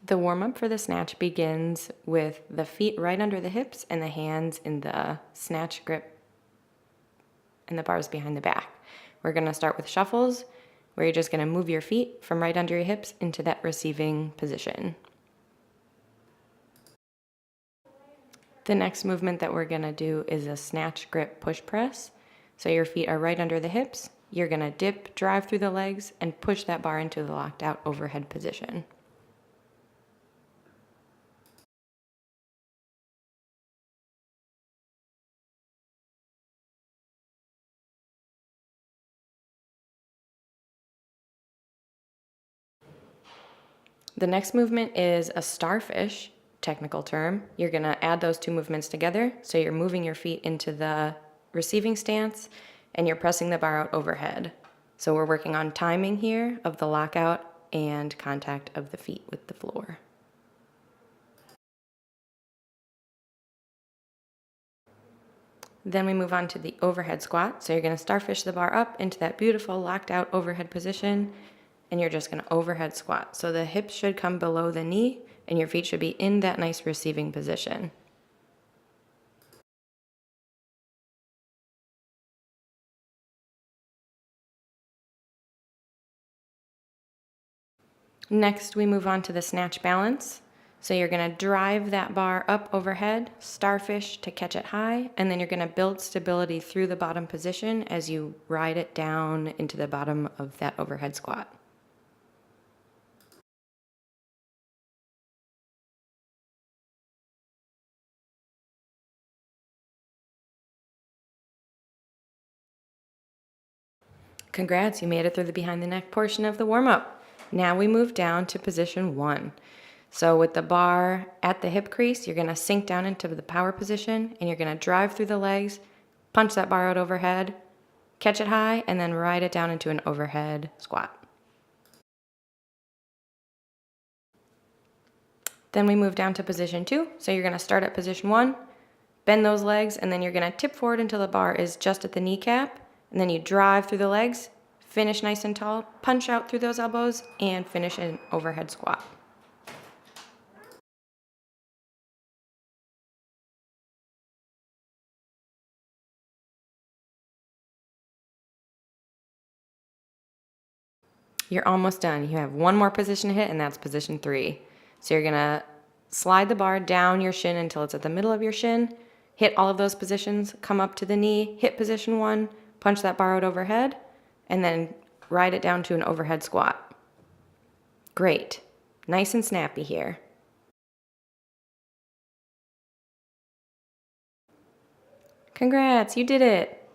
The warm-up for the snatch begins with the feet right under the hips and the hands in the snatch grip and the bars behind the back. We're going to start with shuffles, where you're just going to move your feet from right under your hips into that receiving position. The next movement that we're going to do is a snatch grip push press. So your feet are right under the hips. You're going to dip, drive through the legs, and push that bar into the locked out overhead position. The next movement is a starfish, technical term. You're going to add those two movements together. So you're moving your feet into the receiving stance and you're pressing the bar out overhead. So we're working on timing here of the lockout and contact of the feet with the floor. Then we move on to the overhead squat. So you're going to starfish the bar up into that beautiful locked out overhead position, and you're just going to overhead squat. So the hips should come below the knee and your feet should be in that nice receiving position. Next, we move on to the snatch balance. So you're going to drive that bar up overhead, starfish to catch it high, and then you're going to build stability through the bottom position as you ride it down into the bottom of that overhead squat. Congrats, you made it through the behind the neck portion of the warm-up. Now we move down to position 1. So with the bar at the hip crease, you're going to sink down into the power position and you're going to drive through the legs, punch that bar out overhead, catch it high, and then ride it down into an overhead squat. Then we move down to position 2. So you're going to start at position 1, bend those legs, and then you're going to tip forward until the bar is just at the kneecap. And then you drive through the legs, finish nice and tall, punch out through those elbows, and finish an overhead squat. You're almost done. You have one more position to hit, and that's position 3. So you're going to slide the bar down your shin until it's at the middle of your shin, hit all of those positions, come up to the knee, hit position 1, punch that bar out overhead, and then ride it down to an overhead squat. Great. Nice and snappy here. Congrats, you did it.